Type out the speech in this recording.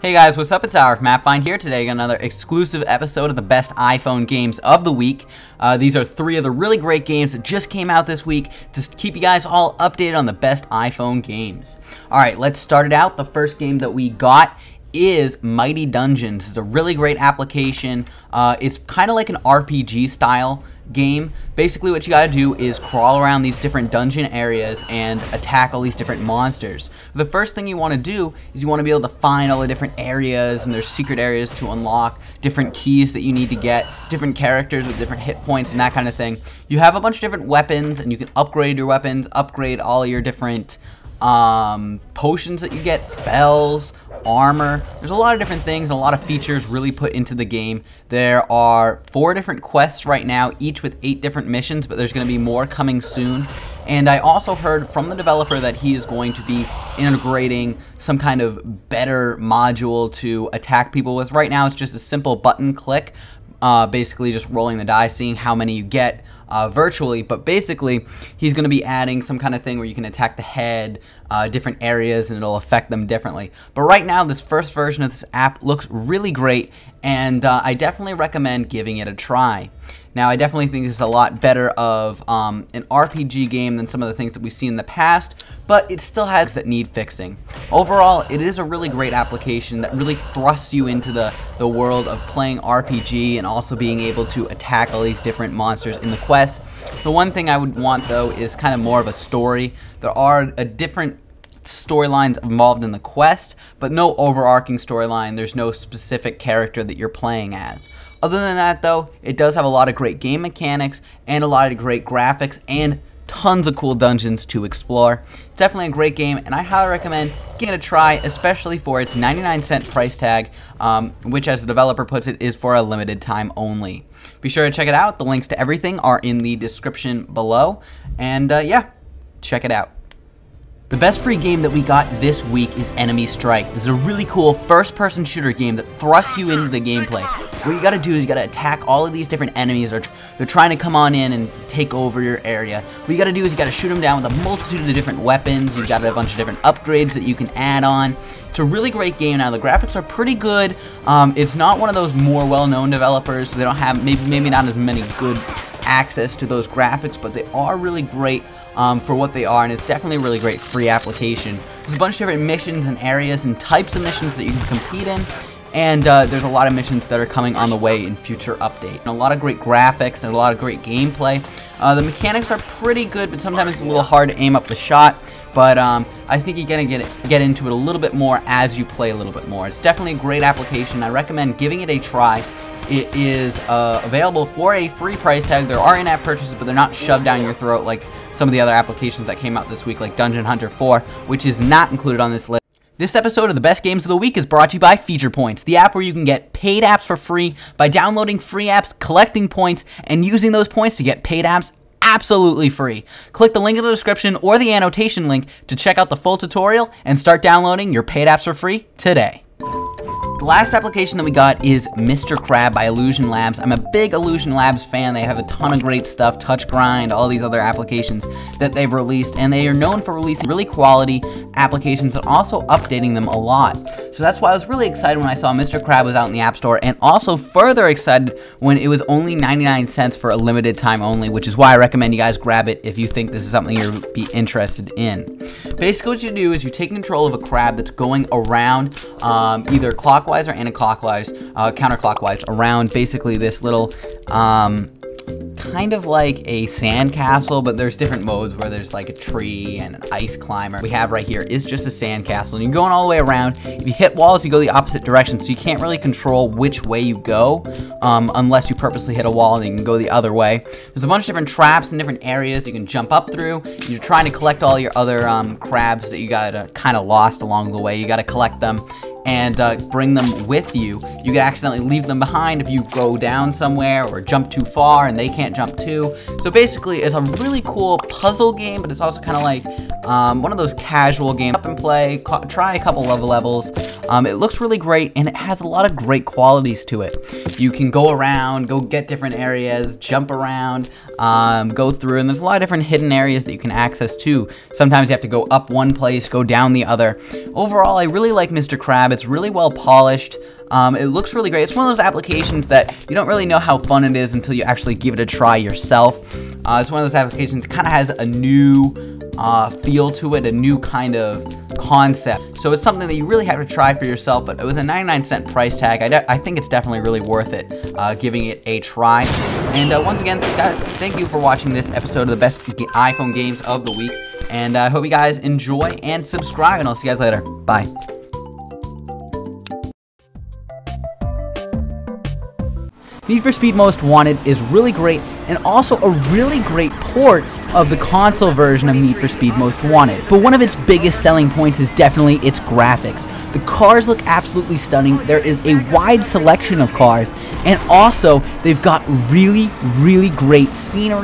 Hey guys, what's up? It's Our from AppFind here today. Got another exclusive episode of the best iPhone games of the week. These are 3 of the really great games that just came out this week to keep you guys all updated on the best iPhone games. Alright, let's start it out. The first game that we got is Mighty Dungeons. It's a really great application. It's kind of like an RPG style game. Basically what you gotta do is crawl around these different dungeon areas and attack all these different monsters. The first thing you want to do is you want to be able to find all the different areas, and there's secret areas to unlock, different keys that you need to get, different characters with different hit points and that kind of thing. You have a bunch of different weapons and you can upgrade your weapons, upgrade all your different potions that you get, spells, armor. There's a lot of different things, a lot of features really put into the game. There are 4 different quests right now, each with 8 different missions, but there's going to be more coming soon. And I also heard from the developer that he is going to be integrating some kind of better module to attack people with. Right now it's just a simple button click, basically just rolling the die, seeing how many you get virtually, but basically he's going to be adding some kind of thing where you can attack the head, different areas, and it'll affect them differently. But right now this first version of this app looks really great, and I definitely recommend giving it a try. Now I definitely think this is a lot better of an RPG game than some of the things that we've seen in the past, but it still has that need fixing. Overall, it is a really great application that really thrusts you into the world of playing RPG and also being able to attack all these different monsters in the quest. The one thing I would want though is kind of more of a story. There are different storylines involved in the quest, but no overarching storyline. There's no specific character that you're playing as. Other than that though, it does have a lot of great game mechanics and a lot of great graphics and tons of cool dungeons to explore. It's definitely a great game, and I highly recommend giving it a try, especially for its 99-cent price tag, which, as the developer puts it, is for a limited time only. Be sure to check it out. The links to everything are in the description below, and yeah, check it out. The best free game that we got this week is Enemy Strike. This is a really cool first-person shooter game that thrusts you into the gameplay. What you gotta do is you gotta attack all of these different enemies. They're trying to come on in and take over your area. What you gotta do is you gotta shoot them down with a multitude of different weapons. You've got a bunch of different upgrades that you can add on. It's a really great game. Now the graphics are pretty good. It's not one of those more well-known developers, so they don't have maybe not as many good access to those graphics, but they are really great for what they are, and it's definitely a really great free application. There's a bunch of different missions and areas and types of missions that you can compete in, and there's a lot of missions that are coming on the way in future updates. And a lot of great graphics and a lot of great gameplay. The mechanics are pretty good, but sometimes it's a little hard to aim up the shot, but I think you're going to get into it a little bit more as you play a little bit more. It's definitely a great application. I recommend giving it a try. It is available for a free price tag. There are in-app purchases, but they're not shoved down your throat like some of the other applications that came out this week, like Dungeon Hunter 4, which is not included on this list. This episode of the Best Games of the Week is brought to you by FeaturePoints, the app where you can get paid apps for free by downloading free apps, collecting points, and using those points to get paid apps absolutely free. Click the link in the description or the annotation link to check out the full tutorial and start downloading your paid apps for free today. The last application that we got is Mr. Crab by Illusion Labs. I'm a big Illusion Labs fan. They have a ton of great stuff, Touch Grind, all these other applications that they've released, and they are known for releasing really quality applications and also updating them a lot. So that's why I was really excited when I saw Mr. Crab was out in the App Store, and also further excited when it was only 99 cents for a limited time only, which is why I recommend you guys grab it if you think this is something you'd be interested in. Basically what you do is you take control of a crab that's going around either clockwise or anti-clockwise, counterclockwise, around basically this little kind of like a sandcastle, but there's different modes where there's like a tree and an ice climber. We have right here is just a sandcastle, and you're going all the way around. If you hit walls, you go the opposite direction, so you can't really control which way you go unless you purposely hit a wall, and you can go the other way. There's a bunch of different traps in different areas you can jump up through. You're trying to collect all your other crabs that you got kind of lost along the way. You got to collect them and bring them with you. You can accidentally leave them behind if you go down somewhere or jump too far and they can't jump too. So basically it's a really cool puzzle game, but it's also kind of like one of those casual games. Up and play, try a couple of levels. It looks really great, and it has a lot of great qualities to it. You can go around, go get different areas, jump around, go through, and there's a lot of different hidden areas that you can access too. Sometimes you have to go up one place, go down the other. Overall, I really like Mr. Crab. It's really well polished. It looks really great. It's one of those applications that you don't really know how fun it is until you actually give it a try yourself. It's one of those applications that kind of has a new feel to it, a new kind of concept. So it's something that you really have to try for yourself, but with a 99-cent price tag, I think it's definitely really worth it, giving it a try. And once again, guys, thank you for watching this episode of the best iPhone games of the week. And I hope you guys enjoy and subscribe, and I'll see you guys later. Bye. Need for Speed Most Wanted is really great, and also a really great port of the console version of Need for Speed Most Wanted. But one of its biggest selling points is definitely its graphics. The cars look absolutely stunning. There is a wide selection of cars, and also they've got really, really great scenery.